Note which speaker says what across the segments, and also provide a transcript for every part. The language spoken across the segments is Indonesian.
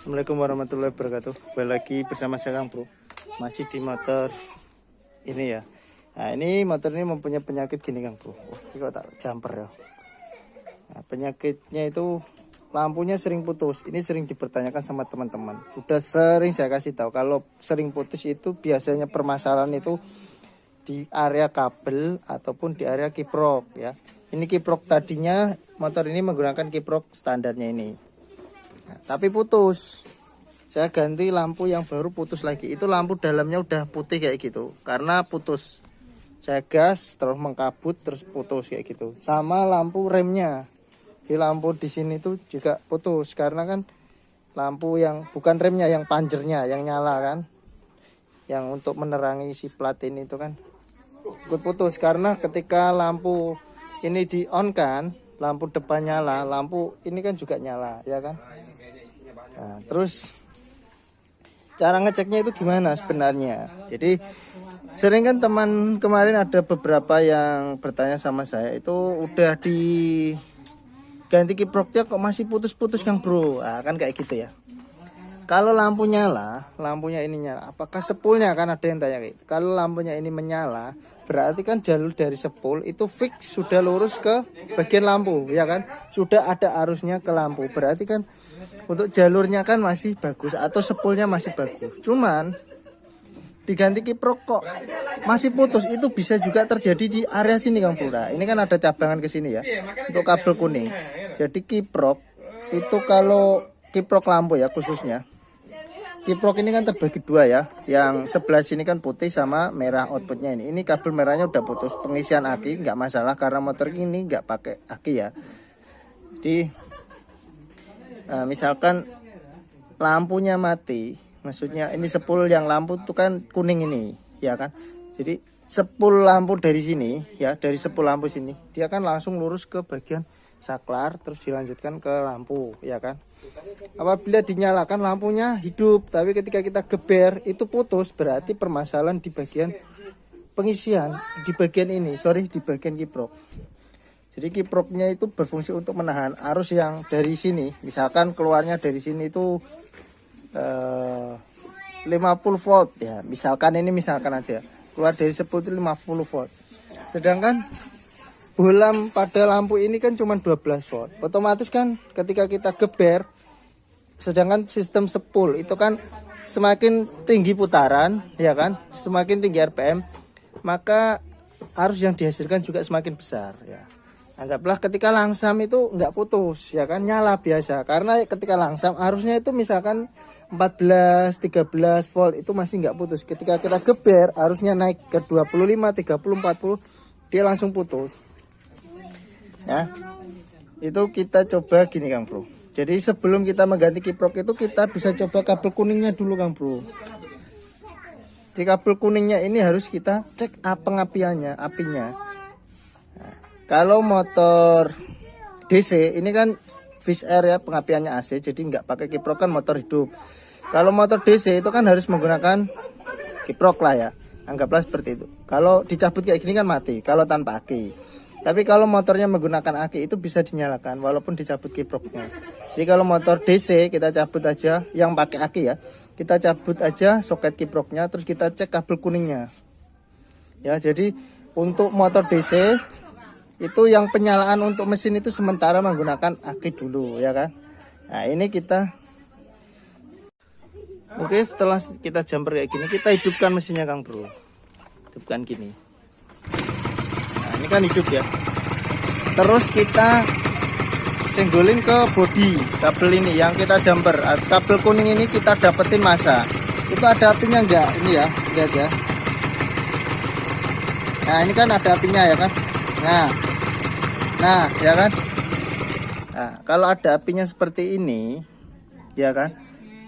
Speaker 1: Assalamualaikum warahmatullahi wabarakatuh. Kembali lagi bersama saya Kang Bro. Masih di motor ini ya. Nah ini motor ini mempunyai penyakit gini Kang Bro. Ini kok tak jumper ya. Nah, penyakitnya itu lampunya sering putus. Ini sering dipertanyakan sama teman-teman. Sudah sering saya kasih tahu kalau sering putus itu biasanya permasalahan itu di area kabel ataupun di area kiprok ya. Ini kiprok tadinya motor ini menggunakan kiprok standarnya ini. Nah, tapi putus. Saya ganti lampu yang baru putus lagi. Itu lampu dalamnya udah putih kayak gitu karena putus. Saya gas terus mengkabut terus putus kayak gitu. Sama lampu remnya. Di lampu di sini tuh juga putus karena kan lampu yang bukan remnya, yang panjernya yang nyala kan. Yang untuk menerangi si plat ini itu kan ikut putus karena ketika lampu ini di on kan, lampu depan nyala, lampu ini kan juga nyala ya kan. Nah, terus cara ngeceknya itu gimana sebenarnya? Jadi sering kan teman kemarin ada beberapa yang bertanya sama saya itu udah diganti kiproknya kok masih putus-putus Kang Bro. Nah, kan kayak gitu ya. Kalau lampu nyala, lampunya ini nyala, apakah sepulnya kan ada yang tanya gitu. Kalau lampunya ini menyala, berarti kan jalur dari sepul itu fix sudah lurus ke bagian lampu, ya kan? Sudah ada arusnya ke lampu. Berarti kan untuk jalurnya kan masih bagus atau sepulnya masih bagus. Cuman diganti kiprok kok masih putus, itu bisa juga terjadi di area sini Kang Bro. Ini kan ada cabangan ke sini ya. Untuk kabel kuning. Jadi kiprok itu kalau kiprok lampu ya khususnya. Kiprok ini kan terbagi dua ya. Yang sebelah sini kan putih sama merah outputnya ini. Ini kabel merahnya udah putus. Pengisian aki nggak masalah karena motor ini nggak pakai aki ya. Jadi misalkan lampunya mati, maksudnya ini sepul yang lampu itu kan kuning ini, ya kan. Jadi sepul lampu dari sini ya, dari sepul lampu sini, dia kan langsung lurus ke bagian saklar, terus dilanjutkan ke lampu, ya kan. Apabila dinyalakan lampunya hidup, tapi ketika kita geber itu putus, berarti permasalahan di bagian pengisian, di bagian ini, di bagian kiprok. Jadi kiproknya itu berfungsi untuk menahan arus yang dari sini, misalkan keluarnya dari sini itu 50 volt ya, misalkan ini misalkan aja, keluar dari sepul itu 50 volt. Sedangkan bohlam pada lampu ini kan cuma 12 volt. Otomatis kan ketika kita geber, sedangkan sistem sepul itu kan semakin tinggi putaran, ya kan, semakin tinggi RPM, maka arus yang dihasilkan juga semakin besar ya. Anggaplah ketika langsam itu nggak putus, ya kan, nyala biasa. Karena ketika langsam arusnya itu misalkan 14, 13 volt itu masih nggak putus. Ketika kita geber arusnya naik ke 25, 30, 40, dia langsung putus. Ya, itu kita coba gini Kang Bro. Jadi sebelum kita mengganti kiprok itu kita bisa coba kabel kuningnya dulu Kang Bro. Di kabel kuningnya ini harus kita cek pengapiannya, apinya. Nah, kalau motor DC ini kan fish air ya, pengapiannya AC, jadi nggak pakai kiprok kan motor hidup. Kalau motor DC itu kan harus menggunakan kiprok lah ya, anggaplah seperti itu. Kalau dicabut kayak gini kan mati kalau tanpa aki. Tapi kalau motornya menggunakan aki itu bisa dinyalakan walaupun dicabut kiproknya. Jadi kalau motor DC kita cabut aja, yang pakai aki ya, kita cabut aja soket kiproknya, terus kita cek kabel kuningnya. Ya, jadi untuk motor DC itu yang penyalaan untuk mesin itu sementara menggunakan aki dulu ya kan. Nah ini kita oke, setelah kita jumper kayak gini kita hidupkan mesinnya Kang Bro. Hidupkan gini. Nah ini kan hidup ya. Terus kita senggolin ke bodi kabel ini yang kita jumper. Kabel kuning ini kita dapetin masa. Itu ada apinya enggak? Ini ya, lihat ya. Nah ini kan ada apinya ya kan. Nah ya kan. Nah kalau ada apinya seperti ini, ya kan,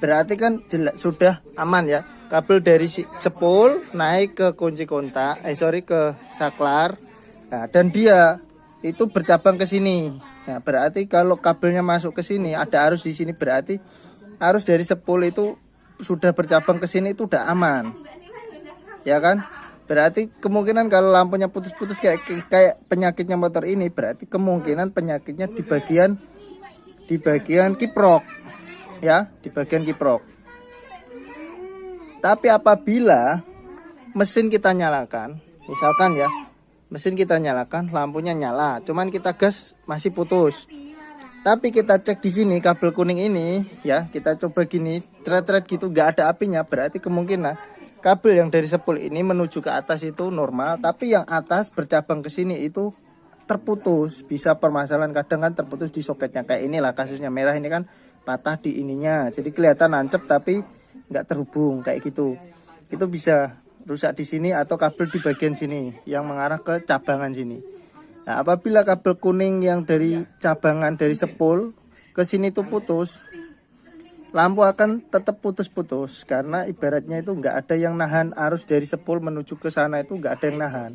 Speaker 1: berarti kan jelas sudah aman ya. Kabel dari sepul naik ke kunci kontak, ke saklar. Nah, dan dia itu bercabang ke sini. Nah, berarti kalau kabelnya masuk ke sini, ada arus di sini, berarti arus dari sepul itu sudah bercabang ke sini itu udah aman. Ya kan? Berarti kemungkinan kalau lampunya putus-putus kayak penyakitnya motor ini, berarti kemungkinan penyakitnya di bagian kiprok. ya di bagian kiprok. Tapi apabila mesin kita nyalakan, misalkan ya, mesin kita nyalakan, lampunya nyala, cuman kita gas masih putus. Tapi kita cek di sini kabel kuning ini, ya kita coba gini, thread gitu, nggak ada apinya, berarti kemungkinan kabel yang dari sepul ini menuju ke atas itu normal, tapi yang atas bercabang ke sini itu terputus. Bisa permasalahan kadang kan terputus di soketnya, kayak inilah kasusnya, merah ini kan patah di ininya, jadi kelihatan nancep tapi nggak terhubung kayak gitu. Itu bisa rusak di sini atau kabel di bagian sini yang mengarah ke cabangan sini. Nah, apabila kabel kuning yang dari cabangan dari sepul ke sini tuh putus, lampu akan tetap putus-putus karena ibaratnya itu nggak ada yang nahan arus dari sepul menuju ke sana, itu nggak ada yang nahan.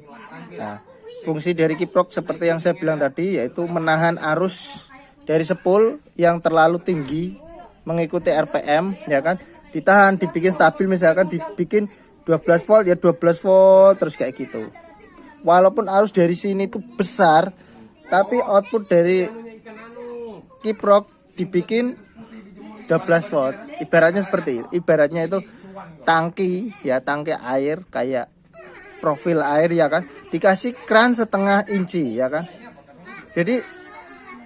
Speaker 1: Nah, fungsi dari kiprok seperti yang saya bilang tadi yaitu menahan arus dari sepul yang terlalu tinggi mengikuti RPM, ya kan, ditahan, dibikin stabil, misalkan dibikin 12 volt ya 12 volt terus kayak gitu. Walaupun arus dari sini itu besar, tapi output dari kiprok dibikin 12 volt. Ibaratnya seperti itu. Ibaratnya itu tangki ya, tangki air kayak profil air ya kan, dikasih kran setengah inci ya kan. Jadi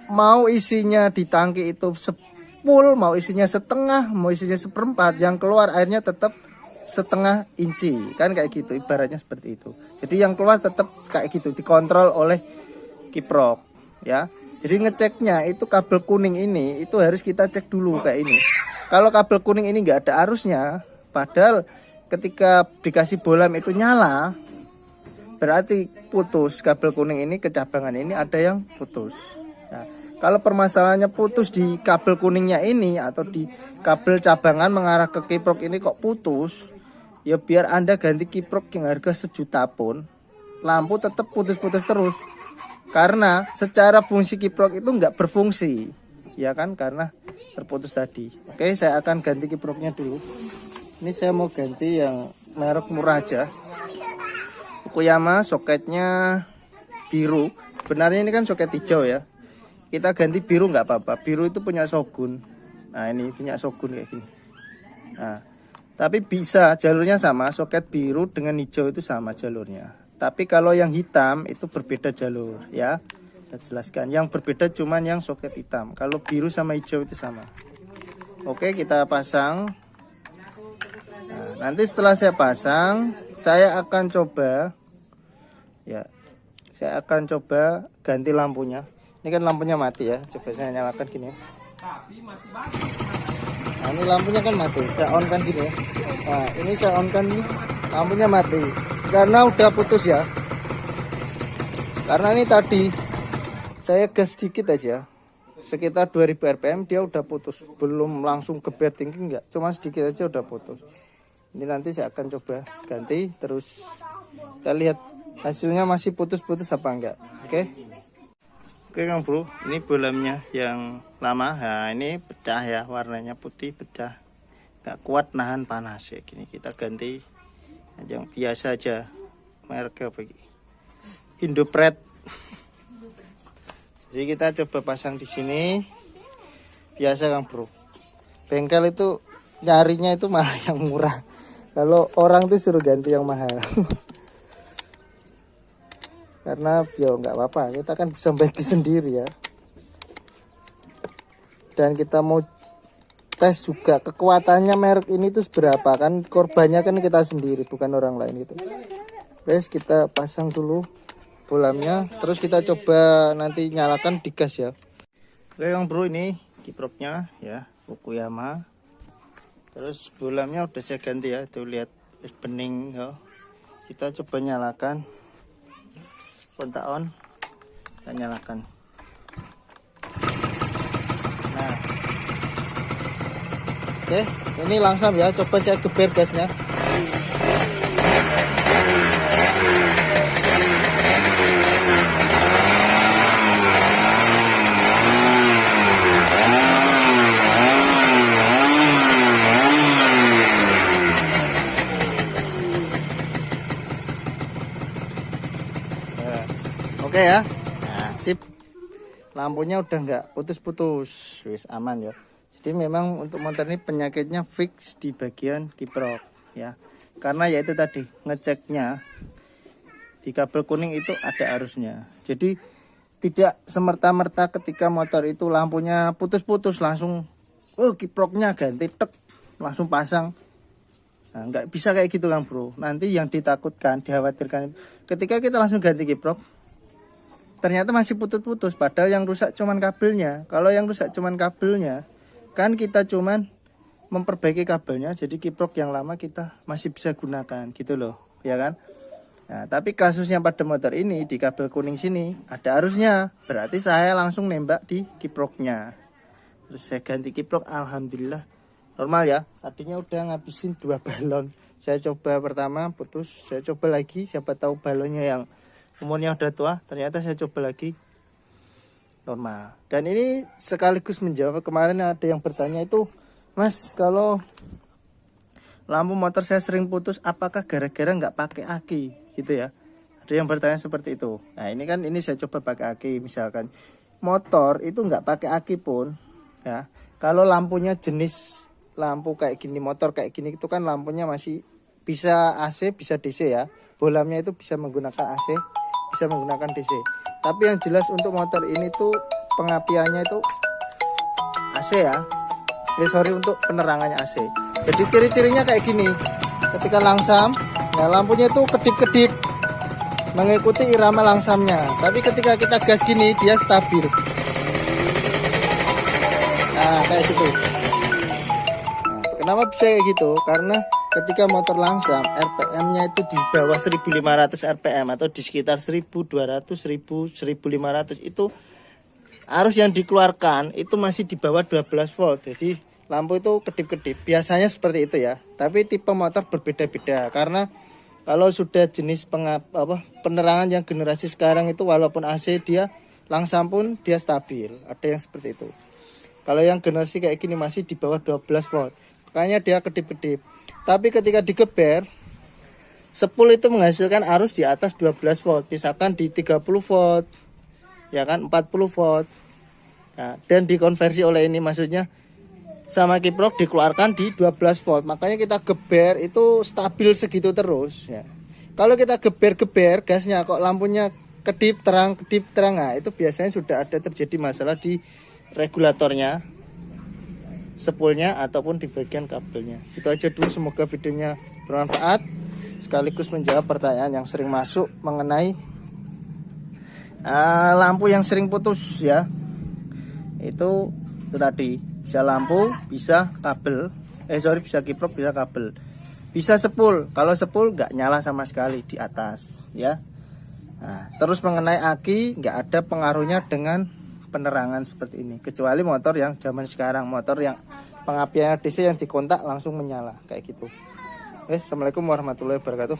Speaker 1: mau isinya di tangki itu full, mau isinya setengah, mau isinya seperempat, yang keluar airnya tetap setengah inci kan, kayak gitu, ibaratnya seperti itu. Jadi yang keluar tetap kayak gitu, dikontrol oleh kiprok ya. Jadi ngeceknya itu kabel kuning ini itu harus kita cek dulu kayak ini. Kalau kabel kuning ini nggak ada arusnya, padahal ketika dikasih bolam itu nyala, berarti putus. Kabel kuning ini ke cabangan ini ada yang putus. Nah, kalau permasalahannya putus di kabel kuningnya ini atau di kabel cabangan mengarah ke kiprok ini kok putus, ya biar Anda ganti kiprok yang harga 1 juta pun, lampu tetap putus-putus terus. Karena secara fungsi kiprok itu nggak berfungsi, ya kan, karena terputus tadi. Oke, saya akan ganti kiproknya dulu. Ini saya mau ganti yang merek murah aja. Fukuyama, soketnya biru. Sebenarnya ini kan soket hijau ya. Kita ganti biru nggak apa-apa. Biru itu punya Shogun. Nah ini punya Shogun kayak gini. Nah, tapi bisa jalurnya sama, soket biru dengan hijau itu sama jalurnya. Tapi kalau yang hitam itu berbeda jalur ya. Saya jelaskan. Yang berbeda cuman yang soket hitam. Kalau biru sama hijau itu sama. Oke, kita pasang. Nah, nanti setelah saya pasang, saya akan coba ya. Saya akan coba ganti lampunya. Ini kan lampunya mati ya. Coba saya nyalakan gini ya. Nah, ini lampunya kan mati. Saya on kan gini ya. Nah, ini saya on kan nih. Lampunya mati. Karena udah putus ya. Karena ini tadi saya gas sedikit aja. Sekitar 2000 rpm dia udah putus. Belum langsung geber tinggi enggak. Cuma sedikit aja udah putus. Ini nanti saya akan coba ganti. Terus kita lihat hasilnya masih putus-putus apa enggak. Oke. Oke Kang Bro, ini bolamnya yang lama. Nah ini pecah ya, warnanya putih pecah, nggak kuat nahan panas ya. Gini kita ganti yang biasa aja, mereknya apa ini? Indopret. Jadi kita coba pasang di sini. Biasa Kang Bro, bengkel itu nyarinya itu malah yang murah. Kalau orang tuh suruh ganti yang mahal. Karena ya nggak apa-apa, kita kan bisa bagi sendiri ya. Dan kita mau tes juga kekuatannya merek ini tuh seberapa, kan korbannya kan kita sendiri bukan orang lain gitu. Guys, kita pasang dulu bolamnya, terus kita coba nanti nyalakan di gas ya. Oke Kang Bro, ini kiproknya ya, Fukuyama. Terus bolamnya udah saya ganti ya, tuh lihat bening ya. Kita coba nyalakan. Kontak on, kita nyalakan. Nah, oke, ini langsung ya. Coba saya geber gasnya. Oke ya. Nah, sip. Lampunya udah nggak putus-putus. Wis aman ya. Jadi memang untuk motor ini penyakitnya fix di bagian kiprok ya. Karena yaitu tadi ngeceknya di kabel kuning itu ada arusnya. Jadi tidak semerta-merta ketika motor itu lampunya putus-putus langsung kiproknya ganti tek langsung pasang. Nah, nggak bisa kayak gitu kan bro. Nanti yang ditakutkan, dikhawatirkan ketika kita langsung ganti kiprok ternyata masih putus-putus, padahal yang rusak cuman kabelnya. Kalau yang rusak cuman kabelnya, kan kita cuman memperbaiki kabelnya, jadi kiprok yang lama kita masih bisa gunakan gitu loh, ya kan? Nah, tapi kasusnya pada motor ini di kabel kuning sini ada arusnya, berarti saya langsung nembak di kiproknya. Terus saya ganti kiprok, alhamdulillah normal ya. Tadinya udah ngabisin 2 balon. Saya coba pertama putus, saya coba lagi, siapa tahu balonnya yang umurnya udah tua, ternyata saya coba lagi normal. Dan ini sekaligus menjawab kemarin ada yang bertanya itu, Mas, kalau lampu motor saya sering putus, apakah gara-gara nggak pakai aki gitu ya? Ada yang bertanya seperti itu. Nah ini kan ini saya coba pakai aki, misalkan motor itu nggak pakai aki pun ya, kalau lampunya jenis lampu kayak gini, motor kayak gini itu kan lampunya masih bisa AC bisa DC ya, bolamnya itu bisa menggunakan AC bisa menggunakan DC. Tapi yang jelas untuk motor ini tuh pengapiannya itu AC ya. Sorry, untuk penerangannya AC. Jadi ciri-cirinya kayak gini. Ketika langsam, nah lampunya itu kedip-kedip mengikuti irama langsamnya. Tapi ketika kita gas gini dia stabil. Nah kayak gitu. Nah, kenapa bisa kayak gitu? Karena ketika motor langsam RPM-nya itu di bawah 1500 RPM atau di sekitar 1200, 1500 itu arus yang dikeluarkan itu masih di bawah 12 volt. Jadi lampu itu kedip-kedip. Biasanya seperti itu ya. Tapi tipe motor berbeda-beda karena kalau sudah jenis penerangan yang generasi sekarang itu walaupun AC dia langsam pun dia stabil. Ada yang seperti itu. Kalau yang generasi kayak gini masih di bawah 12 volt. Makanya dia kedip-kedip. Tapi ketika digeber, spool itu menghasilkan arus di atas 12 volt. Misalkan di 30 volt, ya kan 40 volt. Nah, dan dikonversi oleh ini maksudnya sama kiprok dikeluarkan di 12 volt. Makanya kita geber itu stabil segitu terus. Ya. Kalau kita geber-geber gasnya kok lampunya kedip terang. Nah, itu biasanya sudah ada terjadi masalah di regulatornya, spoolnya ataupun di bagian kabelnya. Itu aja dulu, semoga videonya bermanfaat sekaligus menjawab pertanyaan yang sering masuk mengenai lampu yang sering putus ya. Itu tadi bisa lampu, bisa kabel, bisa kiprok, bisa kabel, bisa spool. Kalau spool nggak nyala sama sekali di atas ya. Nah, terus mengenai aki nggak ada pengaruhnya dengan penerangan seperti ini, kecuali motor yang zaman sekarang, motor yang pengapian DC yang dikontak langsung menyala kayak gitu. Assalamualaikum warahmatullahi wabarakatuh.